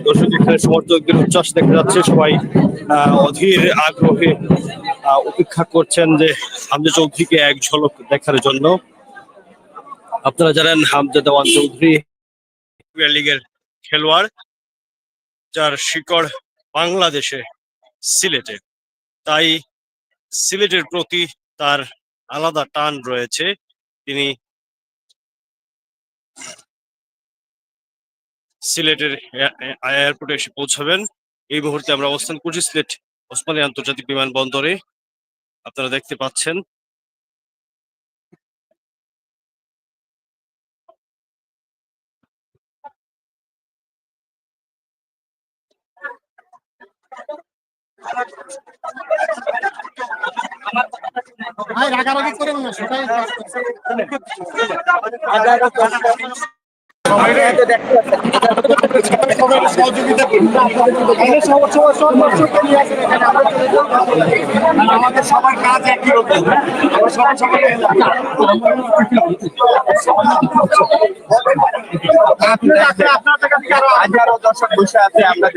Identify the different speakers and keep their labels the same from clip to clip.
Speaker 1: দর্শক এখানে সমর্থকদের উচ্ছ্বাস দেখা যাচ্ছে, সবাই অধীর আগ্রহে অপেক্ষা করছেন যে হামজা চৌধুরীকে এক ঝলক দেখার জন্য। আপনারা জানেন হামজা দেওয়ান চৌধুরী প্রিমিয়ার লিগের খেলোয়াড়, যার শিকড় বাংলাদেশে সিলেটে, তাই সিলেটের প্রতি তার আলাদা টান রয়েছে। তিনি সিলেটের এয়ারপোর্টে এসে পৌঁছাবেন। এই মুহূর্তে আমরা অবস্থান করছি সিলেট ওসমানী আন্তর্জাতিক বিমানবন্দরে, আপনারা দেখতে পাচ্ছেন।
Speaker 2: রাগারাগি করেন না, সেটাই সহযোগিতা করি। আমাদের সবার কাজ একই রকম, আপনাদের কাছে আরো হাজারো দর্শক বসে আছে, আমরা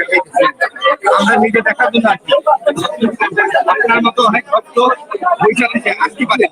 Speaker 2: নিজে দেখার জন্য আসছি। আপনার মতো অনেক ভক্ত বসে থেকে আসতে পারে।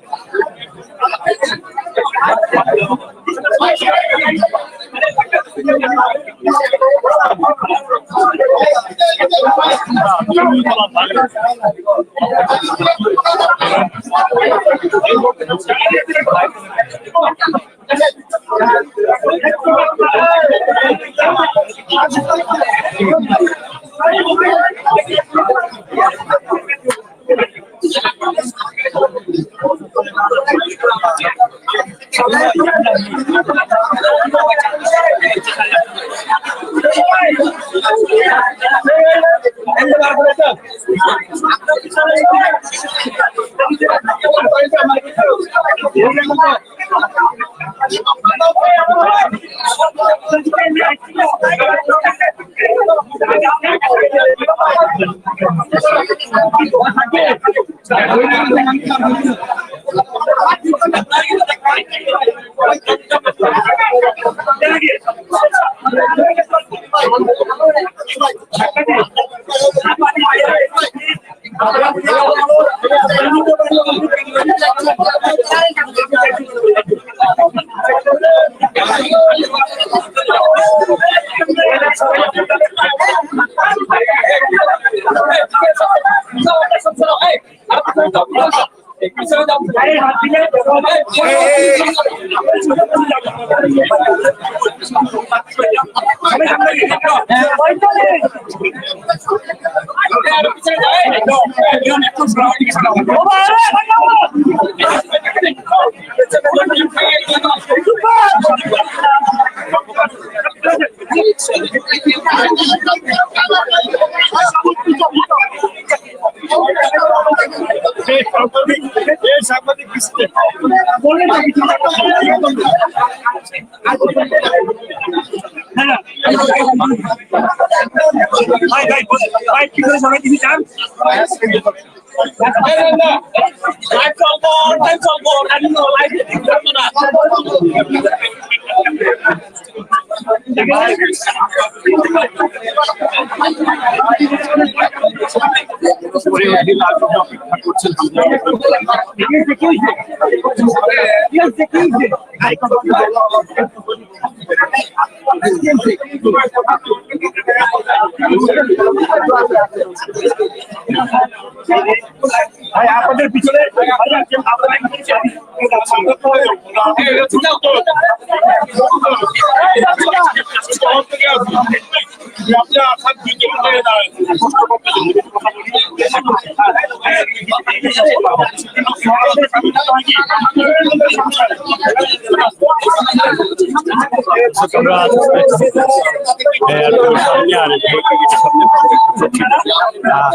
Speaker 2: আপনাদের পিছনে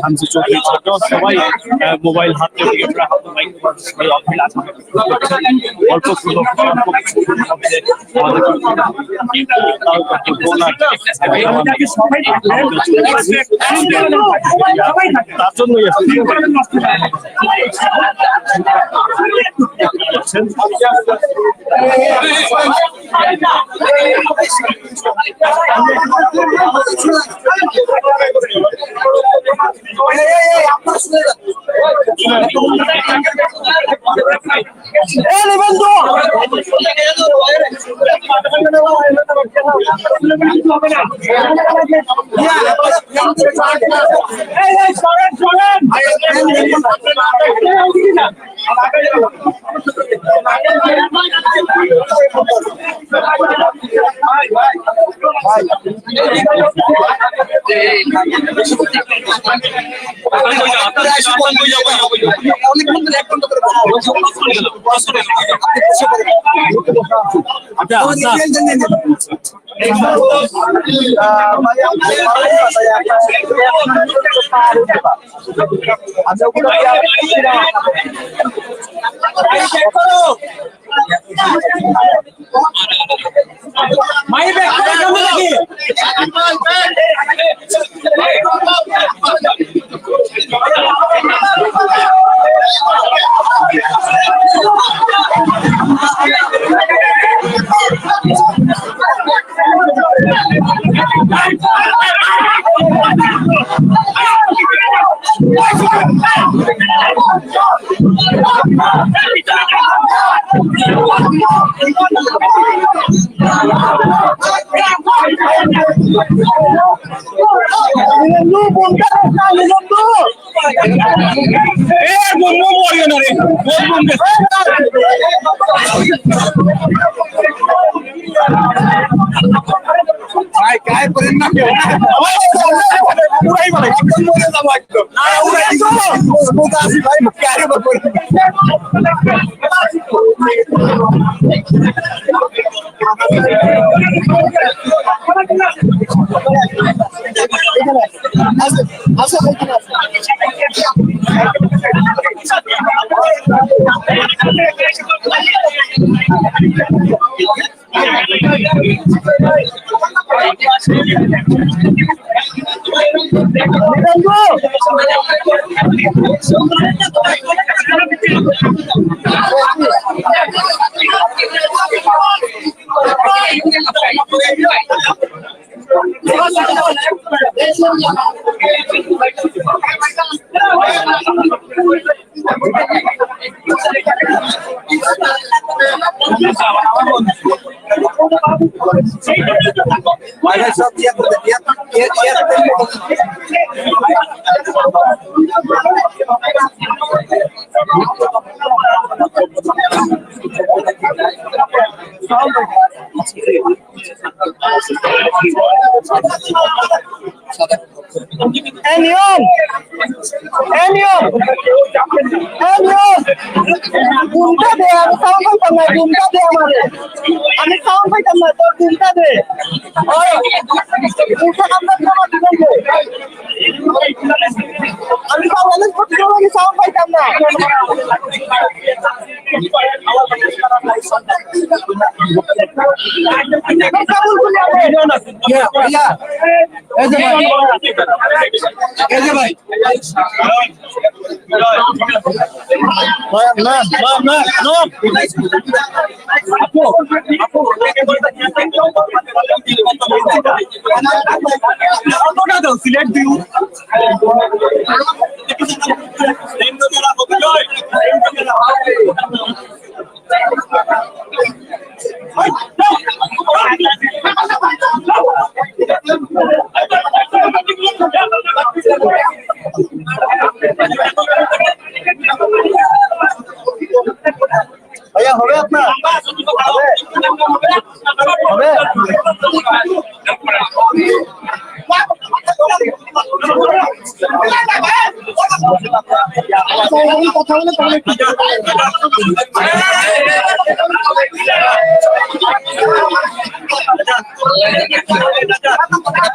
Speaker 1: হামজা চৌধুরী সবাই মোবাইল হাতে নিয়ে অল্প তার জন্যই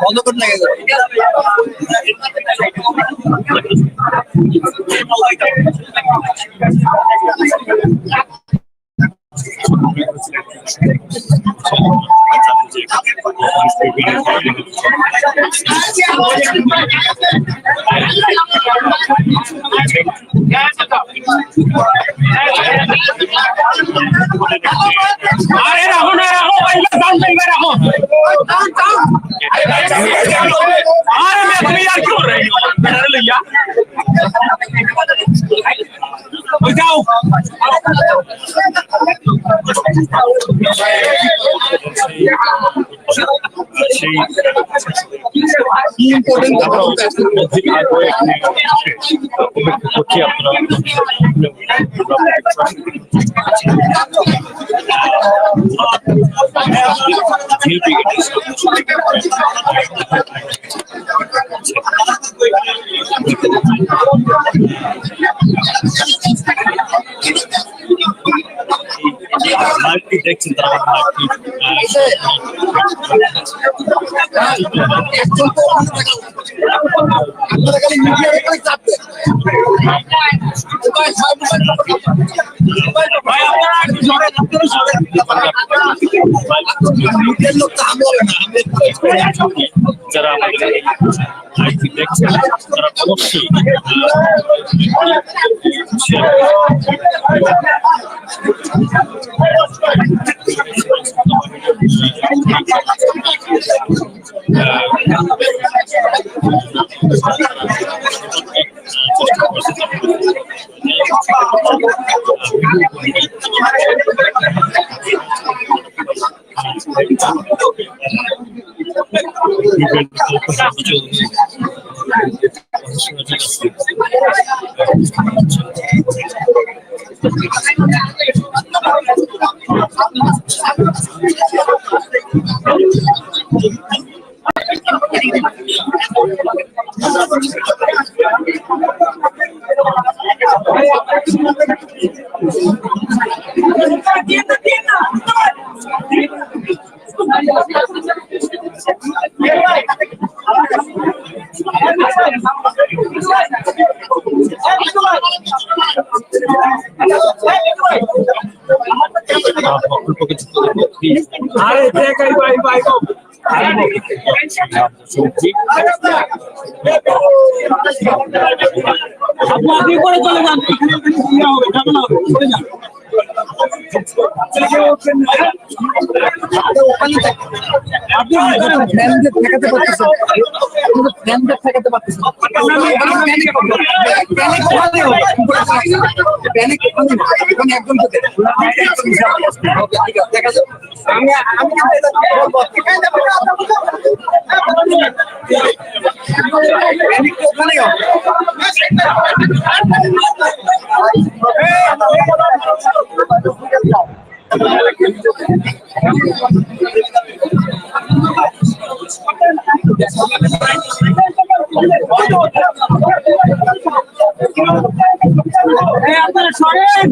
Speaker 2: বন্ধ করে লাগে
Speaker 3: আরে রাখো না রাখো ভাই দাম দেবে রাখো আরে मैं तुम्हें यार क्यों रही हो मेरे लिया हो जाओ
Speaker 2: ইম্পর্টেন্ট
Speaker 1: দেখছেন
Speaker 2: আপনারা খালি মিডিয়া করে চাপতে
Speaker 3: ভাই আপনারা একটু জোরে আপনারা জোরে
Speaker 2: মিডিয়ার লোক তো আমরা না
Speaker 1: যারা আমাদের আইটি দেখছেন তারা অবশ্যই
Speaker 3: আরে দেখাই ভাই ভাই আপনি করে চলে যান হবে ঝামেলা হবে চলে যান
Speaker 2: আপনি ফ্যানদের ঠেকাতে পারতেছেন ফ্যানদের ঠেকাতে পারতেছেন একদম দেখা যাবে আমি ওখানে
Speaker 3: আপনারা সরেন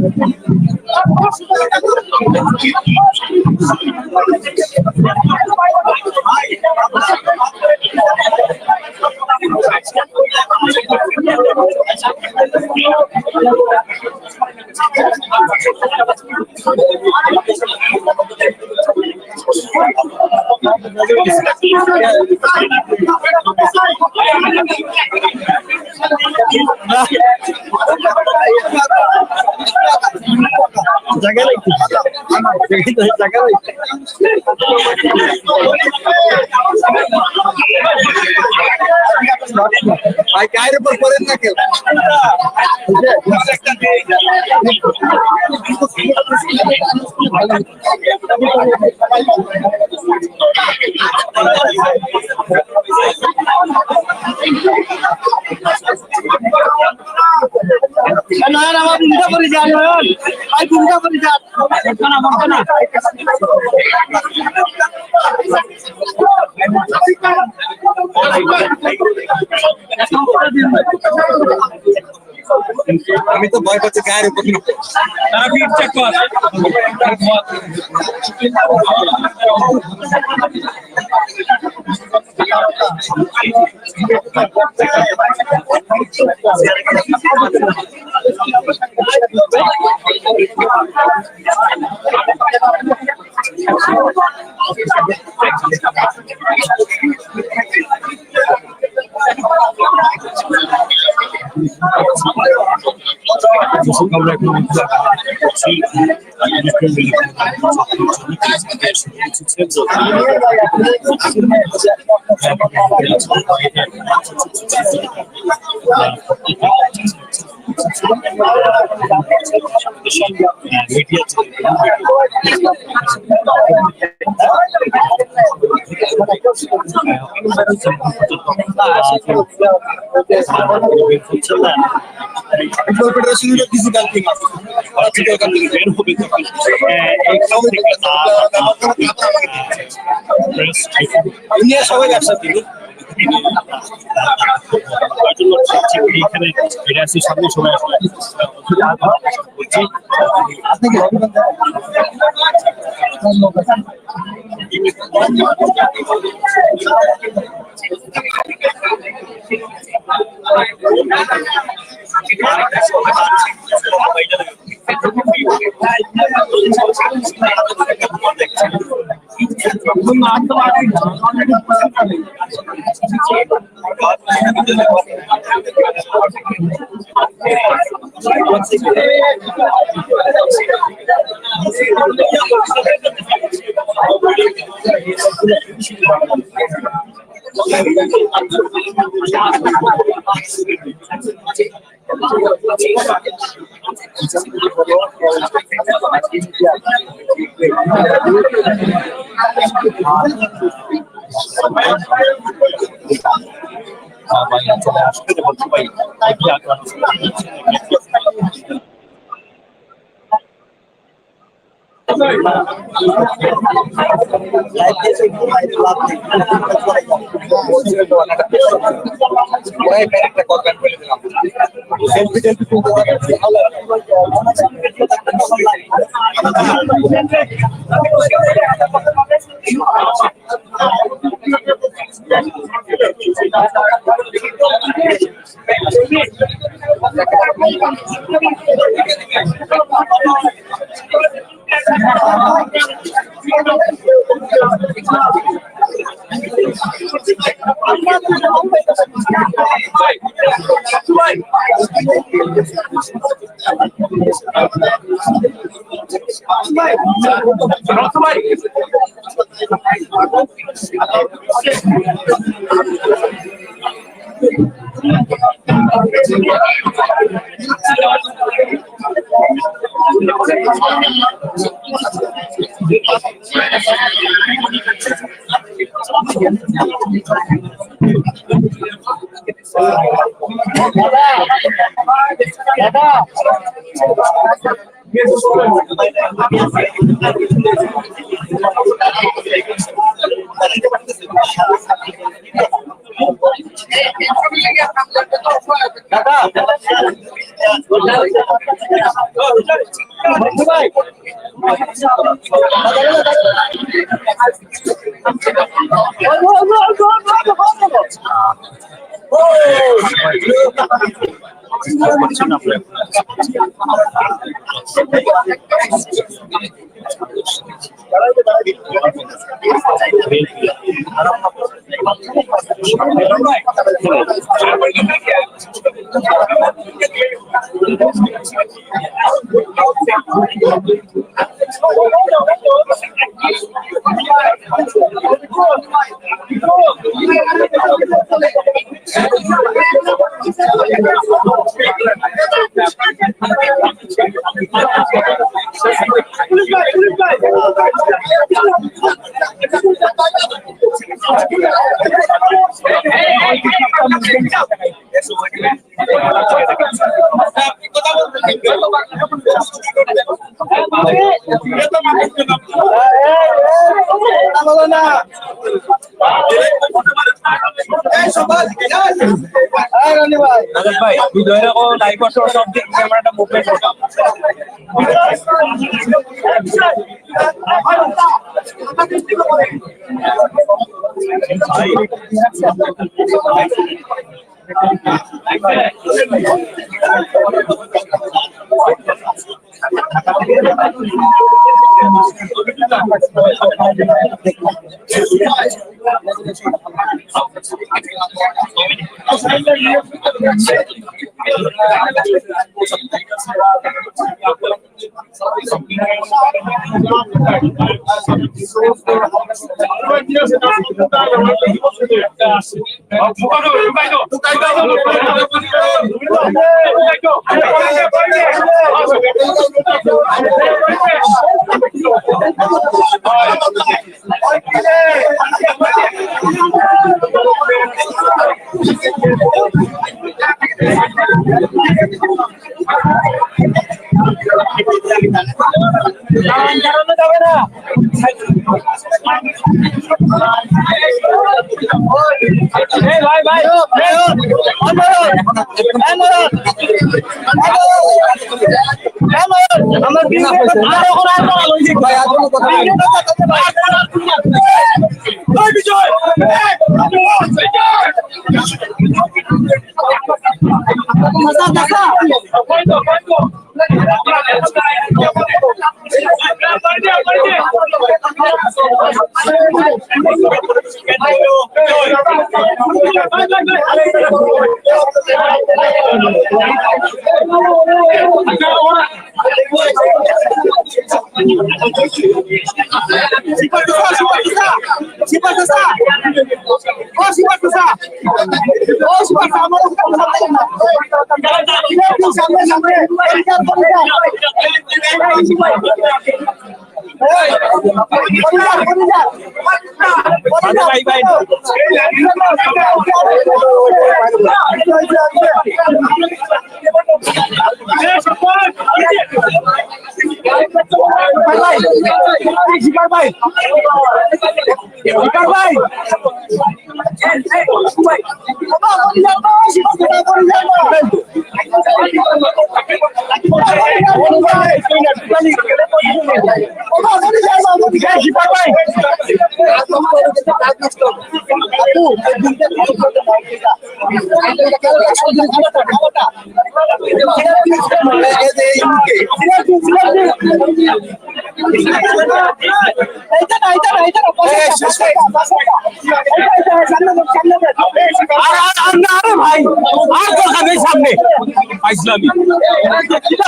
Speaker 2: ভাই গায়ের উপর করেন না কেউ
Speaker 3: নয়ন আমার ভূমিকা করে যান নয়ন ভাই ভূমিকা করে যান না
Speaker 2: আমি তো ভয় পাচ্ছি গায়ের উপর
Speaker 3: তারা ফিট চেক কর
Speaker 2: সবাই একসাথে
Speaker 4: এখানে এটা আছে সামনে সময়
Speaker 2: ভাই ভিডিওর ও লাইভ করছো সব দিক ক্যামেরাটা মুভমেন্ট করো ভাই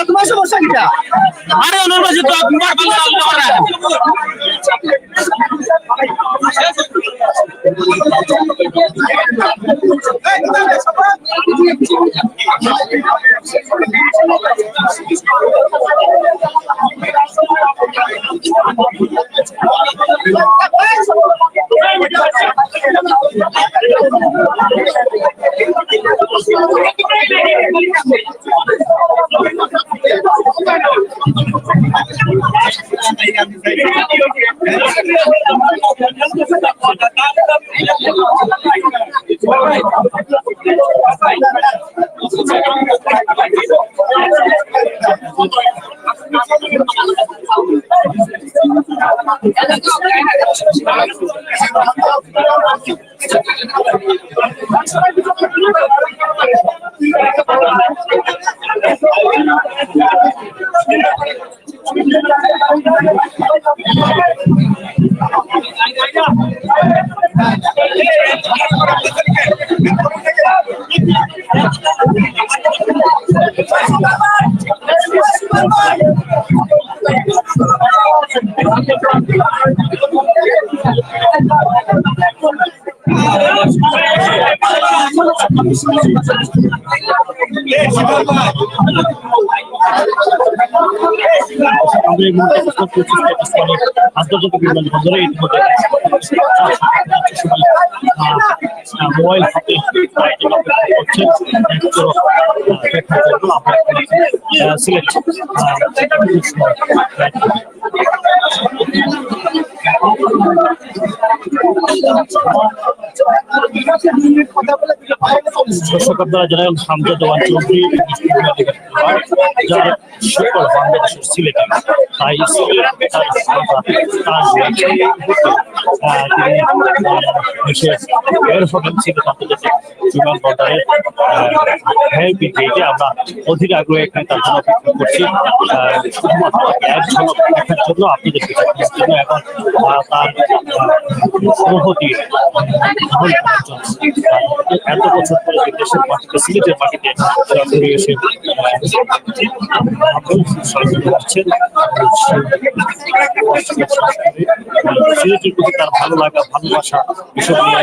Speaker 3: তোমার সমস্যা কিটা?
Speaker 5: আরে ওনার পাশে তো আপনার আন্তর্জাতিক বিমানবন্দরে ইতিমধ্যে মোবাইল হাতে সিলেট দর্শক আপনারা জানেন হামজা দেওয়ান চৌধুরী যার শিকড় বাংলাদেশের সিলেটে। তাই সিলেট এর হবেন সিলেট আন্তর্জাতিক বিমানবন্দরের ভিআইপি গেটে। আমরা অধীর আগ্রহে এখানে তার জন্য অপেক্ষা করছি, শুধুমাত্র এক ঝলক দেখার জন্য, আপনাদের দেখার জন্য এবং তার অনুভূতি এত বছর পরে দেশের মাটিতে, সিলেটের মাটিতে ঘুরে এসে সিলেটের প্রতি তার ভালো লাগা, ভালোবাসা, এসব নিয়ে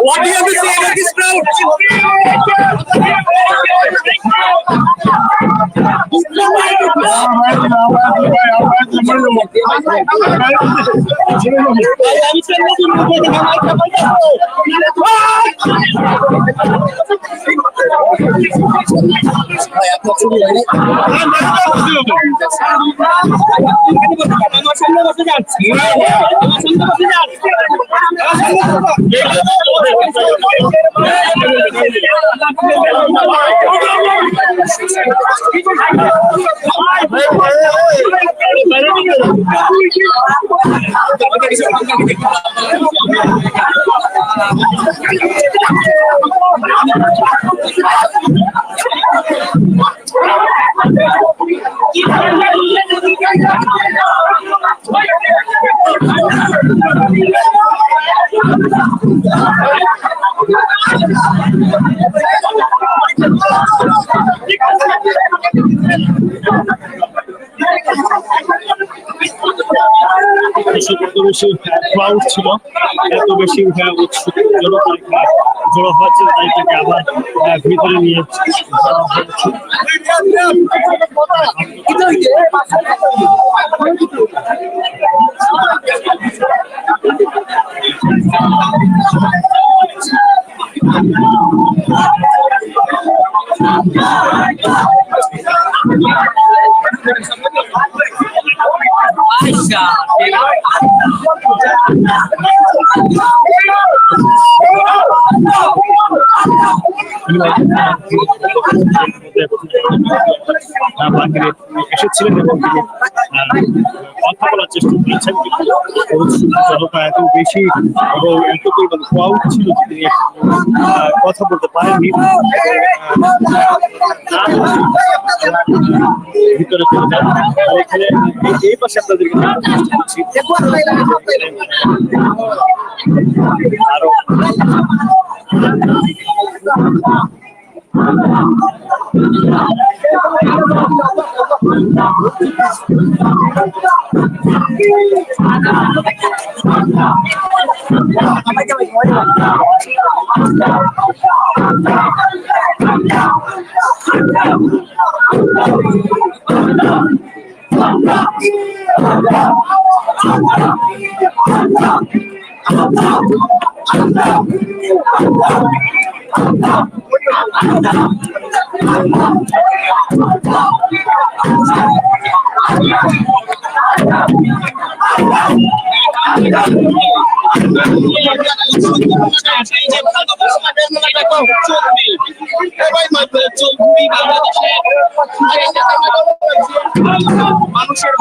Speaker 3: What do you have to say about this crowd?
Speaker 5: দর্শক এত বেশি ক্রাউড ছিল, এত বেশি উৎসুক জনতা এখানে জড়ো হয়েছে, তাই তাকে আবার ভিতরে নিয়ে যাওয়া হচ্ছে। এসেছিলেন এবং তিনি কথা বলার চেষ্টা করেছেন, জনতা এত বেশি এবং এত পরিমাণ ক্রাউড ছিল যে তিনি কথা বলতে পারেননি, ভিতরে চলে যান। আর এখানে এই পাশে আপনাদেরকে আরো
Speaker 2: মানুষের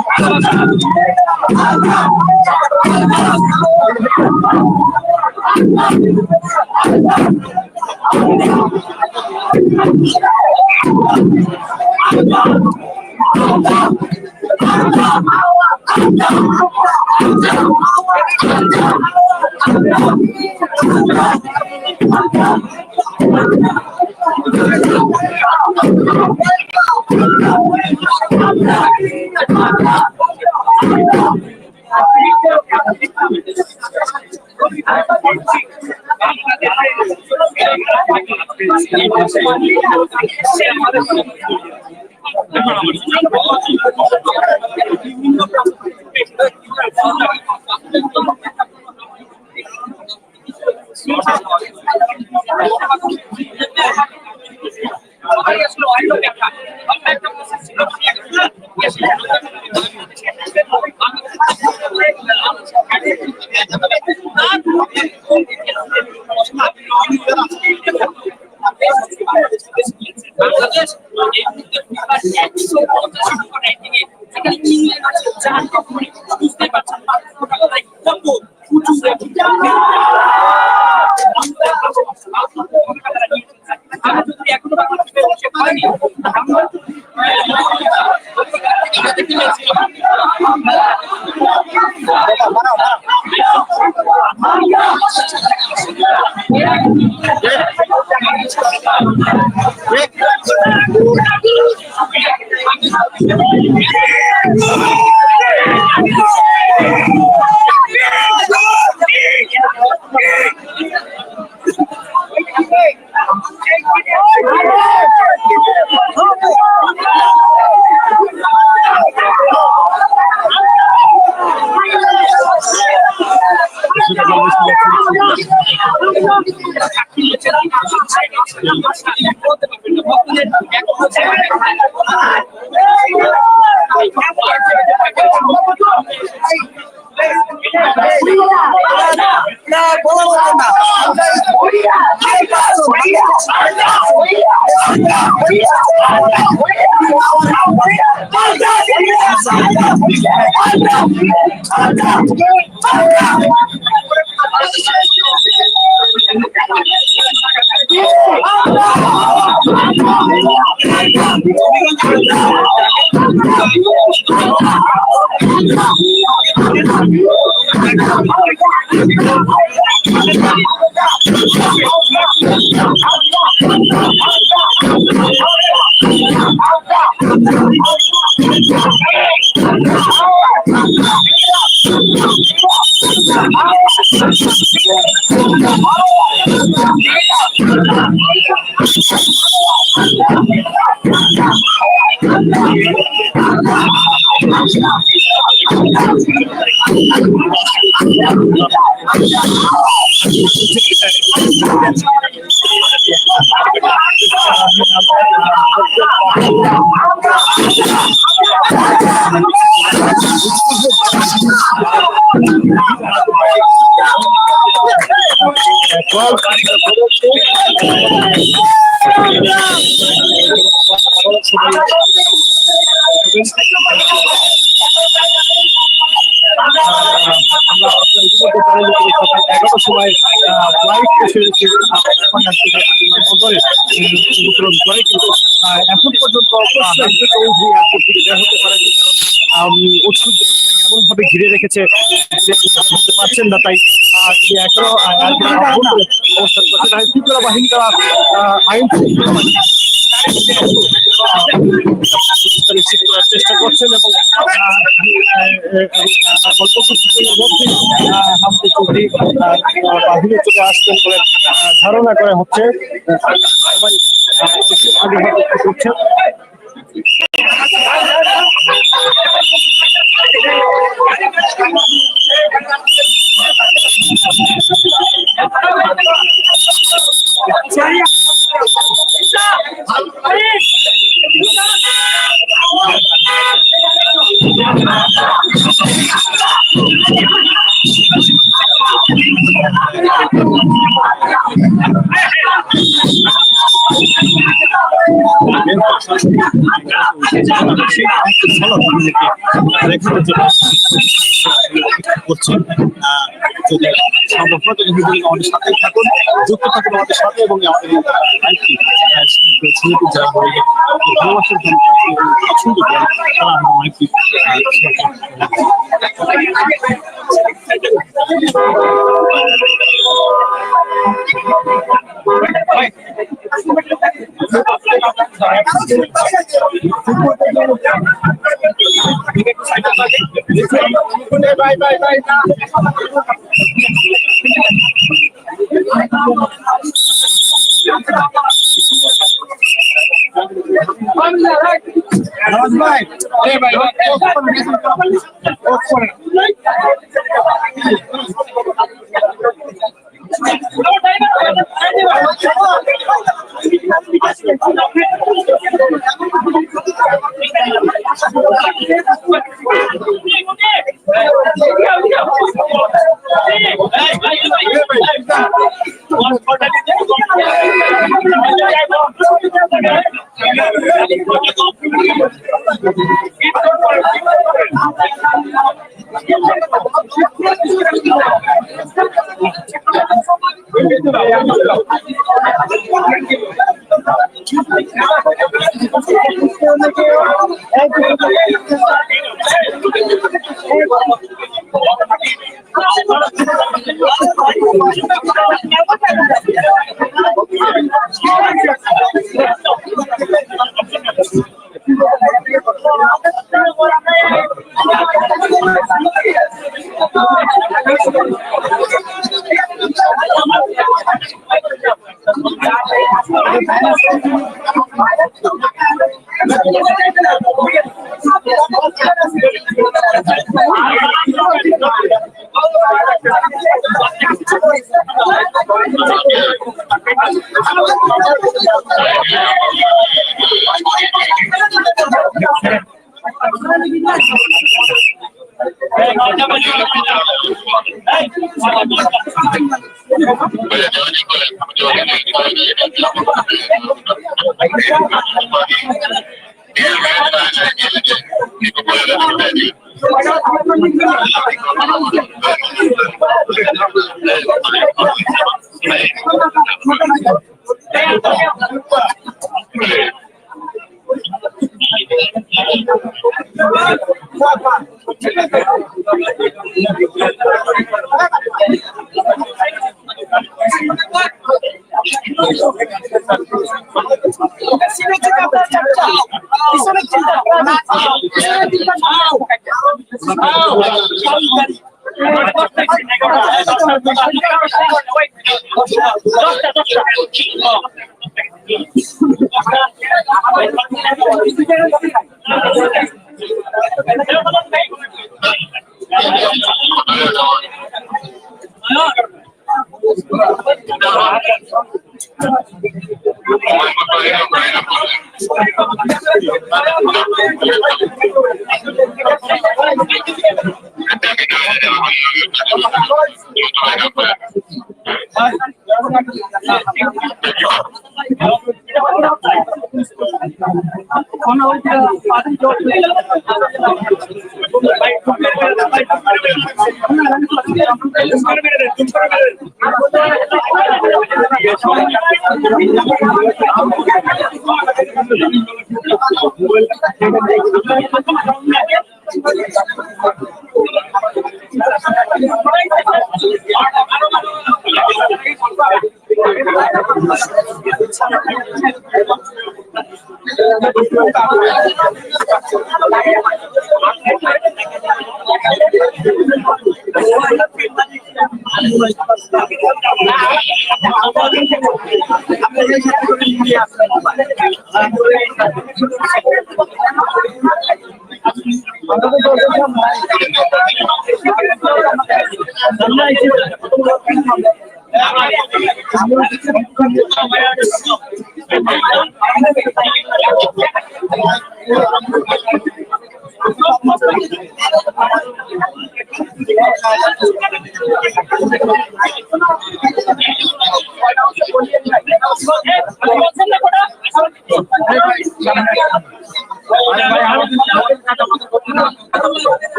Speaker 3: Thank you.
Speaker 5: সময় ফ্লাইট অনুসরণ করে, কিন্তু এখন পর্যন্ত হতে পারে এমন ভাবে ঘিরে রেখেছে বুঝতে পারছেন না, তাই তিনি এখনো অবস্থান করছেন। আইন শৃঙ্খলা বাহিনী দ্বারা আইন নিশ্চিত করার চেষ্টা করছেন এবং অল্প কিছুক্ষণের মধ্যে হামদে চৌধুরী বাহিরে চলে আসবেন বলে ধারণা করা হচ্ছে। সবাই করছেন। আমাদের সাথে থাকুন, যুক্ত থাকুন আমাদের সাথে এবং আমাদের যারা ভালোবাসার পছন্দ করেন তারা আমাদের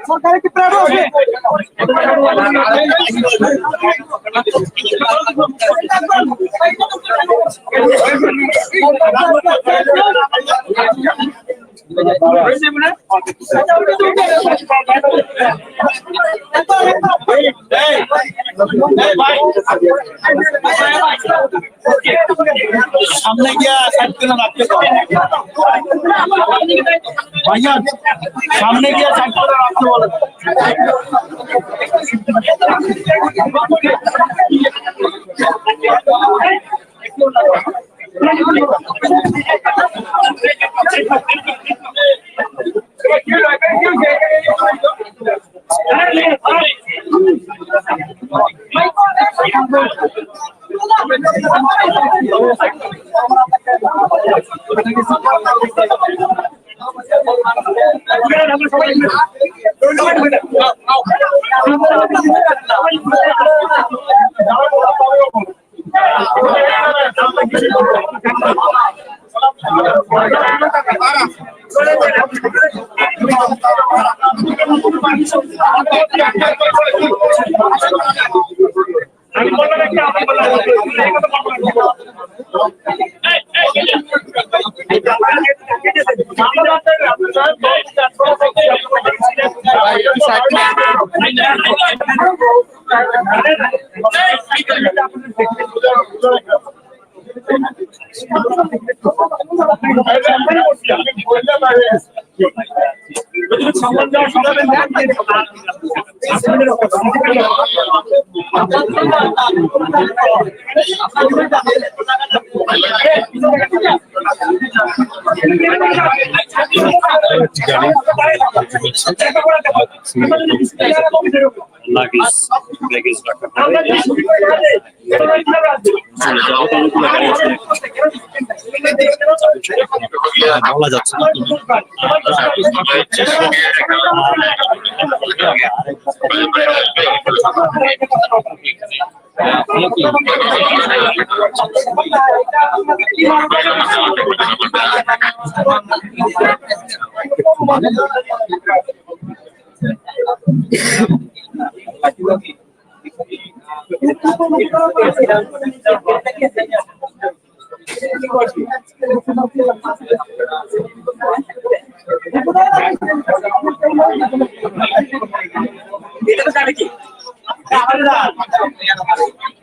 Speaker 3: সরকারের কি প্রাণ আছে?
Speaker 2: সামনে গিয়া সাইড করে রাখতে ভাইয়া, সামনে গিয়া সাইড করে রাখতে বলে।
Speaker 5: বলা যাচ্ছে না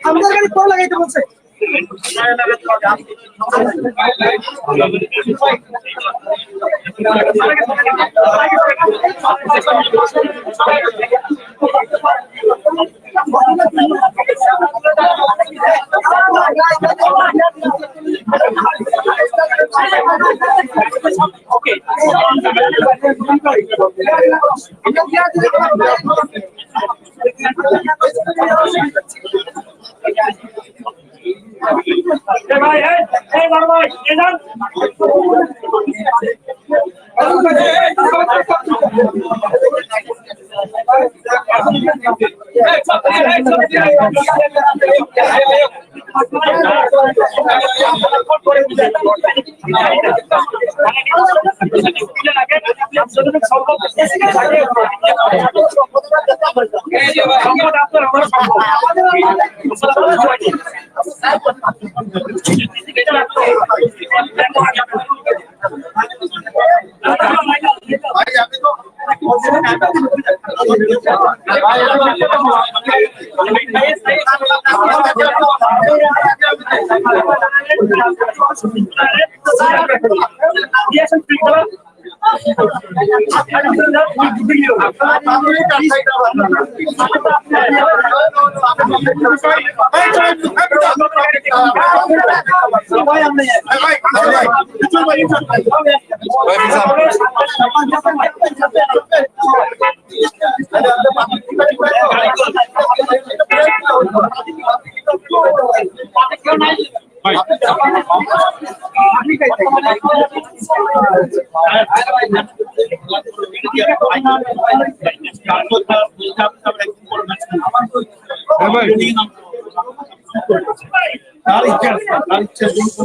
Speaker 3: আমাদের গাড়ি কল লাগাইতে বলছে।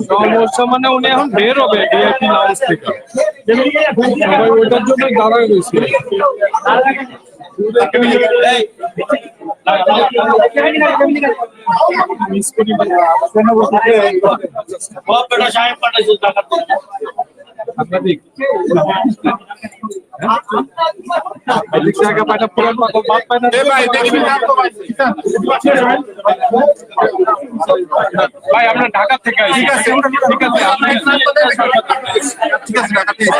Speaker 6: সমস্যা মানে উনি এখন বের হবে ডিআইপি লাউঞ্জ থেকে, সবাই ওইটার জন্য দাঁড়ায় রয়েছে। ভাই আমরা ঢাকা থেকে আসি।
Speaker 2: ঠিক আছে ঠিক আছে ঢাকা থেকে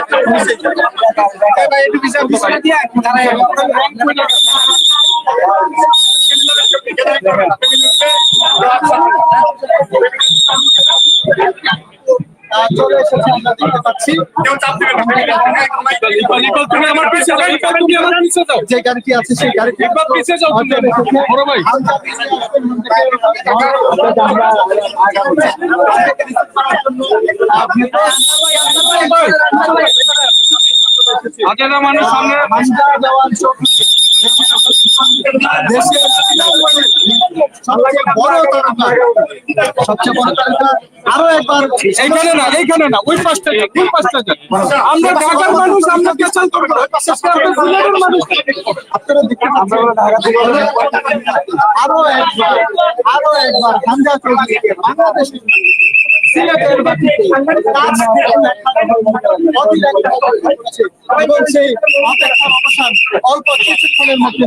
Speaker 2: ভাই একটু বিচার চলে এসেছে, আমরা দেখতে পাচ্ছি যে গাড়িটি আছে সেই গাড়িটি
Speaker 6: হাজার মানুষ সামনে
Speaker 2: সবচেয়ে বড় তারকা আরো একবার
Speaker 6: এইখানে না ওই পাশটা আমরা ঢাকার মানুষ, আমরা পেছন করবো মানুষ।
Speaker 2: আপনারা দেখতে পাচ্ছেন আরো একবার হামজা চৌধুরীকে বাংলাদেশ সিলেটের মাটিতে এবং সেই অপেক্ষার অবসান অল্প কিছুক্ষণের মধ্যে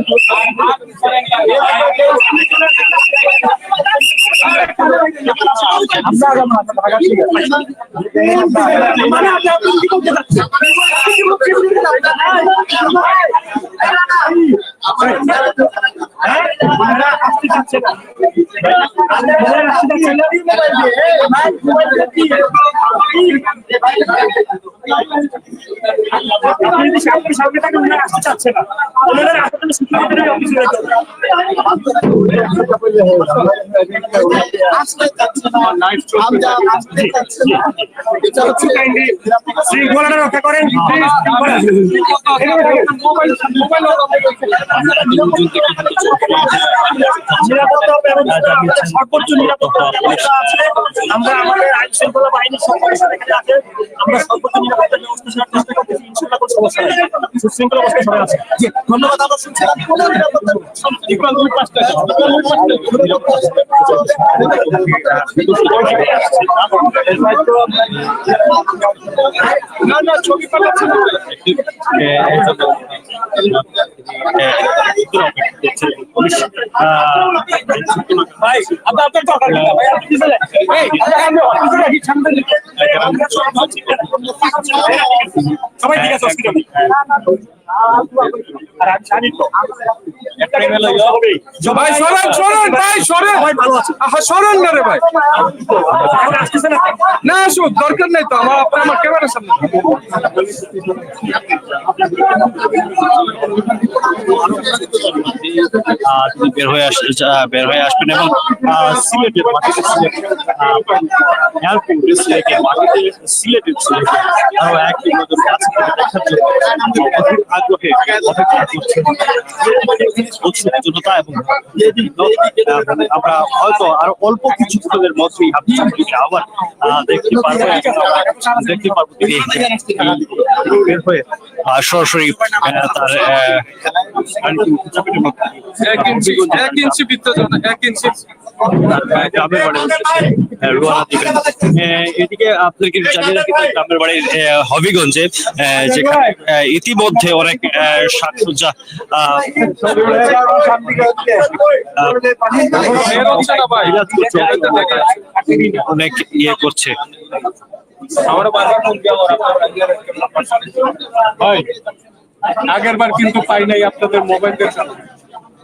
Speaker 3: শৃঙ্খলাটা রক্ষা করেন। সর্বোচ্চ নিরাপত্তা আমরা আমাদের আইন শৃঙ্খলা বাহিনীর সকলের সাথে আছে, আমরা সর্বোচ্চ নিরাপত্তা ব্যবস্থা চেষ্টা করতেছি। ইনশাআল্লাহ কোনো সমস্যা নেই, সুশৃঙ্খল অবস্থায় সবাই আছে। ধন্যবাদ। আমরা শুনছিলাম
Speaker 6: ছবি পাঠাচ্ছি
Speaker 3: সবাই ঠিক আছে, অসুবিধা নেই।
Speaker 6: ভাই সরেন সরেন ভাই সরেন, সরেন না রে ভাই, না আসুন দরকার নেই তো আমার আমার ক্যামেরার সামনে।
Speaker 5: বের হয়ে আসবেন এবং সিলেটের মাটিতে সিলেটের মাটিতে সিলেটের আরো একটি নতুন কাজ দেখার জন্য আগ্রহে অপেক্ষা করছেন জনতা। এবং আমরা হয়তো আরো অল্প কিছুক্ষণের মধ্যেই আবার দেখতে পারবো তিনি বের হয়ে সরাসরি তার
Speaker 6: এক ইঞ্চি বিদ্যুৎ, এক ইঞ্চি
Speaker 5: গ্রামের বাড়ি রোয়ানা দিবেন। এদিকে আপনাদেরকে জানিয়ে রাখি গ্রামের বাড়ির হবিগঞ্জে যেখানে ইতিমধ্যে অনেক সাজসজ্জা অনেক ইয়ে করছে।
Speaker 6: আমরা বারবার ফোন দিয়ে ভাই আগের বার কিন্তু পাই নাই আপনাদের মোবাইল দেখেন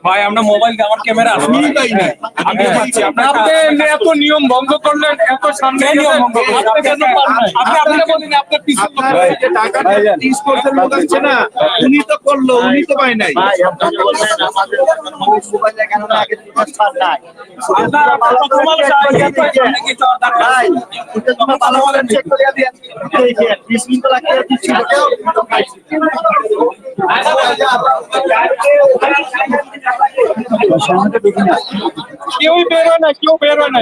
Speaker 6: ভাই আমরা মোবাইল দিয়ে আমার ক্যামেরা আসেনি তাই না আমি পাচ্ছি আপনি এত নিয়ম ভঙ্গ করলেন এত সামনে নিয়ম ভঙ্গ করলেন আপনি কেন পারেন না আপনি বলেন আপনার পিছন
Speaker 2: ভাই যে টাকাটা টিস করতে লোক আছে না উনি তো করলো উনি তো পায় নাই
Speaker 3: ভাই আপনি বললেন আমাদের মোবাইলে কেন আগে দিবস ছাড় নাই ভাই এটা তো ভালো বলেন চেক করে দিয়ে দেখেন 20 মিনিট লাগতে দিচ্ছি
Speaker 6: কেউ বেরোয় না কেউ বেরোয় না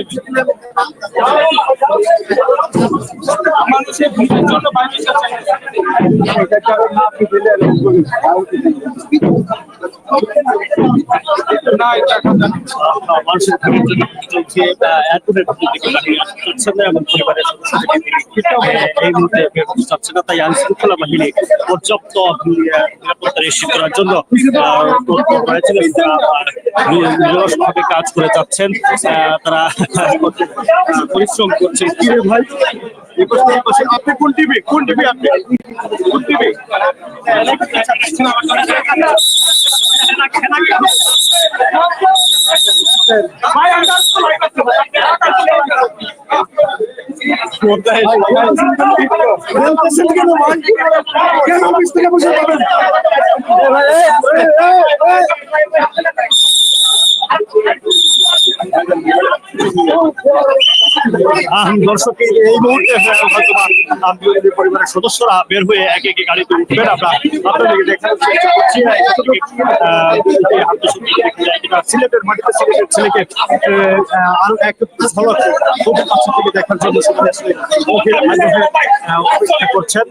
Speaker 6: মানুষের ভিড়ের জন্য বাইরে না এটা
Speaker 5: মানুষের ভিড়ের জন্য চলছে এয়ারপোর্টের দিকে দাঁড়িয়ে আসছে না এবং পরিবারের সদস্যদের এই মুহূর্তে বের হতে চাচ্ছে না। তাই আইন শৃঙ্খলা বাহিনী পর্যাপ্ত নিরাপত্তা নিশ্চিত করার জন্য নিজস্বভাবে কাজ করে যাচ্ছেন। তারা পরিশ্রম করছেন। কি রে ভাই আপনি কোন টিভি আপনি কোন টিভি দর্শক এই মুহূর্তে হয়তো পরিবারের সদস্যরা বের হয়ে একে একে গাড়িতে উঠবেন। আমরা আপনাদেরকে দেখানোর চেষ্টা করছি সিলেটের মাটিতে সিলেটের ছেলেকে আরো এক ঝলক কাছে থেকে দেখার জন্য সেখানে আসলে অপেক্ষা করছেন।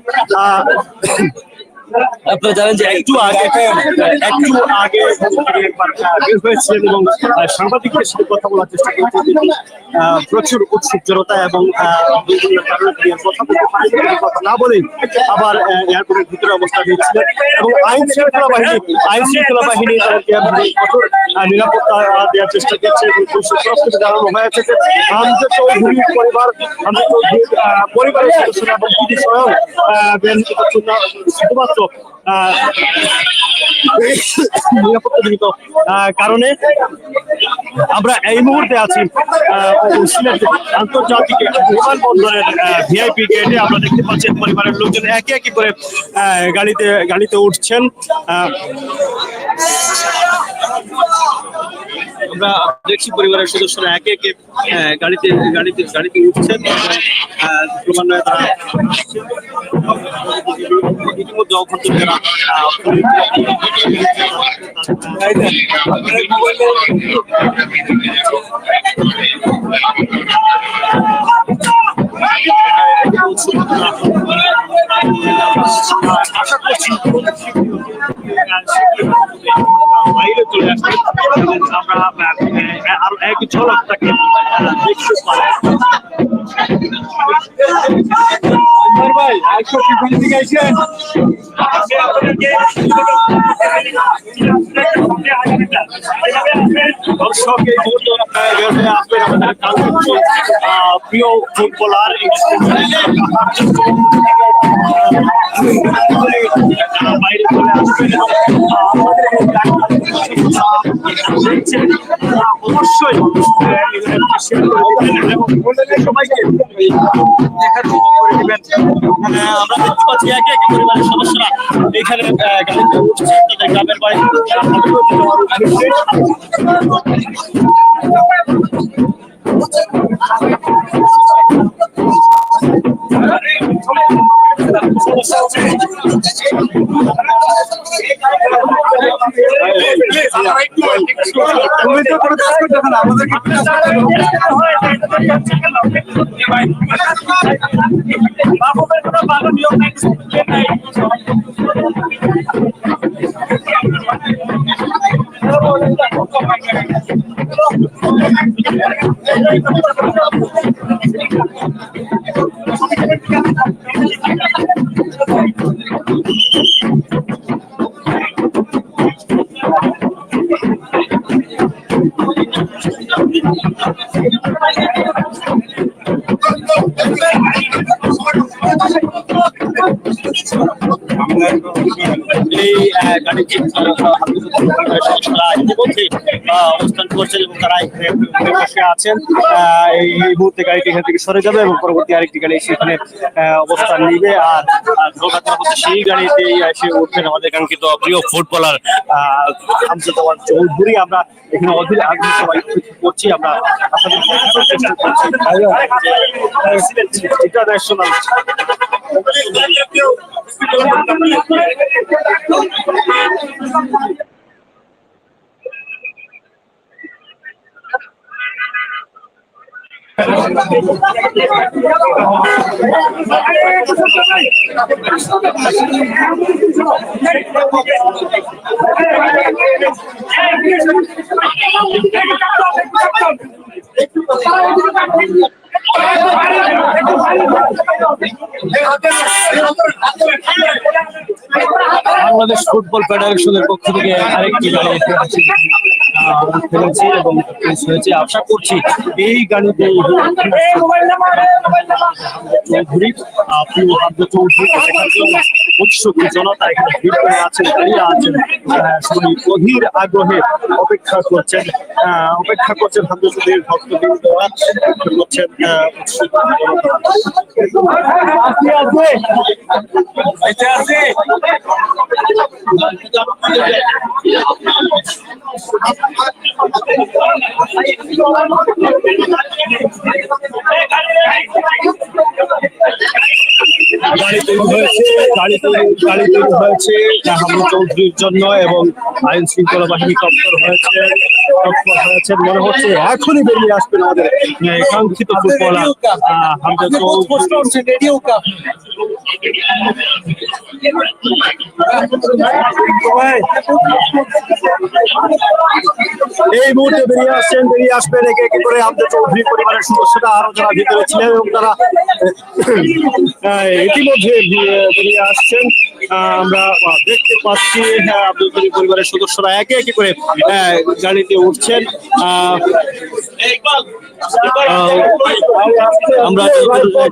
Speaker 5: আপনারা জানেন যে একটু আগে বের হয়েছিলেন এবং সাংবাদিকদের সাথে কথা বলার চেষ্টা করছেন। প্রচুর উৎসুক জনতা এবং কথা না বলেই আবার এয়ারপোর্টের ভিতরে অবস্থান নিচ্ছিলেন এবং আইন শৃঙ্খলা বাহিনী তাদেরকে কঠোর নিরাপত্তা দেওয়ার চেষ্টা করছে এবং জানানো হয়েছে যে হামজা চৌধুরীর পরিবারের সদস্যরা এবং তিনি স্বয়ং বের হতে পারছেন না শুধুমাত্র নিরাপত্তাজনিত কারণে। আমরা এই মুহূর্তে আছি সিলেট আন্তর্জাতিক বিমানবন্দরের ভিআইপি গেটে। আমরা দেখতে পাচ্ছি পরিবারের লোকজন একে একে করে গাড়িতে উঠছেন। আমরা দেখছি পরিবারের সদস্যরা একে একে গাড়িতে উঠছেন। ক্রমান্বয়ে তারা ইতিমধ্যে অভ্যন্তরে যারা আশা করছি বাইরে চলে আসবে আমরা আরো এক ঝলক তাকে দেখতে পারি।
Speaker 6: ভাই আজকে পিছন থেকে আইছেন
Speaker 5: দর্শক এই মুহূর্তে বের হয়ে আসবেন আমাদের কাঙ্ক্ষিত প্রিয় ফুটবলার বাইরে চলে আসবেন। অবশ্যই সবাইকে দেখার সুযোগ করে দিবেন। আমরা দেখতে পাচ্ছি একে একে পরিবারের সদস্যরা এখানে গাড়িতে উঠছে তাদের গ্রামের বাড়ি। এই গাড়িটি ইতিমধ্যে অবস্থান করছেন এবং তারা এখানে বসে আছেন। এই মুহূর্তে গাড়িটি এখান থেকে সরে যাবে এবং পরবর্তী আরেকটি গাড়ি সেখানে অবস্থান নিবে। আর সেই গাড়িতেই এসে উঠছেন আমাদের কাঙ্ক্ষিত প্রিয় ফুটবলার আমজাদ চৌধুরী। আমরা এখানে অধীর আগ্রহ সবাই করছি, আমরা আপনাদের দেখানোর চেষ্টা করছি ইন্টারন্যাশনাল বাংলাদেশ ফুটবল ফেডারেশনের পক্ষ থেকে আরেকটি গাড়ি ফেলেছি এবং হয়েছে। আশা করছি এই গাড়িতে চৌধুরী প্রিয় হামজা চৌধুরী উৎসুক জনতা এখানে ভিড় করে আছেন, দাঁড়িয়ে আছেন, সবাই অধীর আগ্রহে অপেক্ষা করছেন হামজা চৌধুরীর ভক্তবৃন্দরা করছেন উৎসুক গাড়ি তৈরি হয়েছে হামজা চৌধুরীর জন্য এবং আইন শৃঙ্খলা বাহিনী তৎপর হয়েছেন। মনে হচ্ছে এখনই বেরিয়ে আসবেন আমাদের কাঙ্ক্ষিত ফুটবলার হামজা চৌধুরী। এই মুহূর্তে বেরিয়ে আসবেন একে একে করে হামজা চৌধুরী পরিবারের সদস্যরা, আরো যারা ভিতরে ছিলেন এবং তারা ইতিমধ্যে বেরিয়ে আসছেন। আমরা দেখতে পাচ্ছি আব্দুল করিম পরিবারের সদস্যরা একে একে করে গাড়িতে উঠছেন। আমরা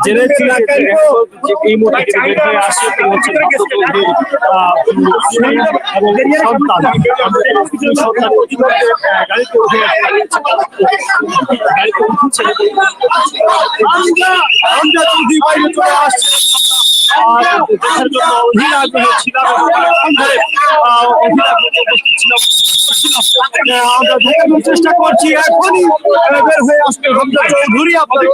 Speaker 5: জেনেছি এই মুহূর্তে আসছে সন্তান গাড়িতে উঠে চলে আসছে। দেখার জন্য অধীর আগ্রহ ছিলাম, আমরা দেখানোর চেষ্টা করছি। এখনই বের হয়ে আসবে হামজা চৌধুরী, আপনাদের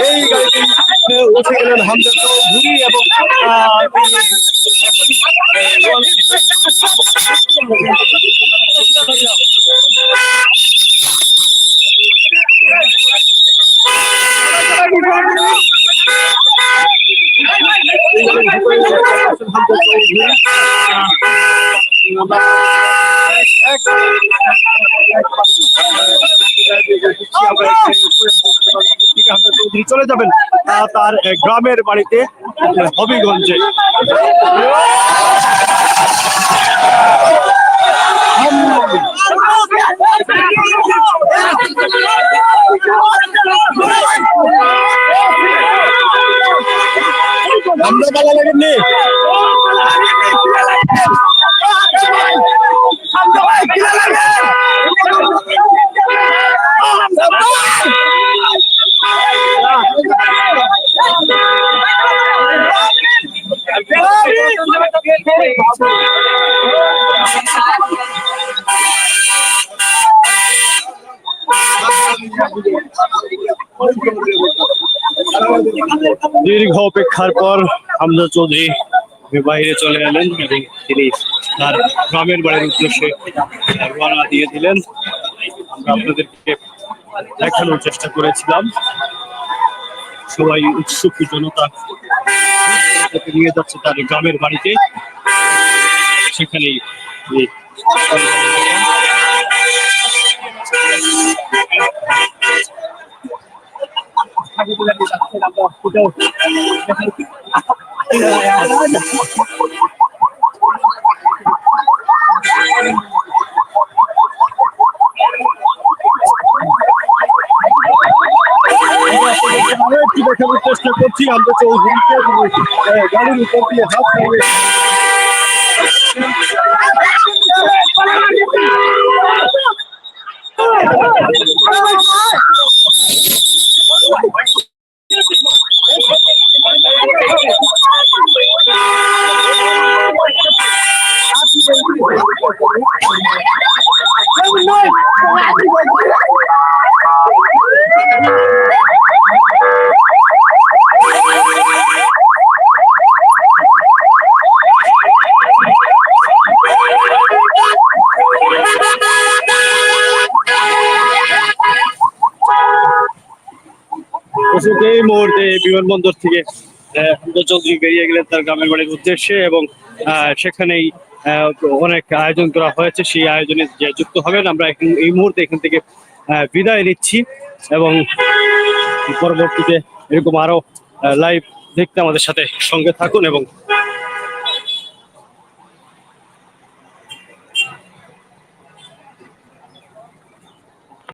Speaker 5: এই গাড়িতে উঠে গেলেন হামজা চৌধুরী এবং চলে যাবেন তার গ্রামের বাড়িতে হবিগঞ্জে। আমরা ভালো লাগেননি দীর্ঘ অপেক্ষার পর হামজা চৌধুরী বাইরে চলে এলেন এবং তিনি তার গ্রামের বাড়ির উদ্দেশ্যে রওনা দিয়ে দিলেন। আমরা আপনাদেরকে দেখানোর চেষ্টা করেছিলাম। সবাই উৎসুক জনতা তাকে নিয়ে যাচ্ছে তার গ্রামের বাড়িতে, সেখানেই এই একটু দেখানোর চেষ্টা করছি আমরা চৌধুরীকে গাড়ির উপর দিয়ে হাত দিয়ে এই মুহূর্তে বিমানবন্দর থেকে হামজা চৌধুরী বেরিয়ে গেলেন তার গ্রামের বাড়ির উদ্দেশ্যে এবং সেখানেই অনেক আয়োজন করা হয়েছে। সেই আয়োজনে যে যুক্ত হবেন আমরা এই মুহূর্তে এখান থেকে বিদায় নিচ্ছি এবং পরবর্তীতে এরকম আরো লাইভ দেখতে আমাদের সাথে সঙ্গে থাকুন এবং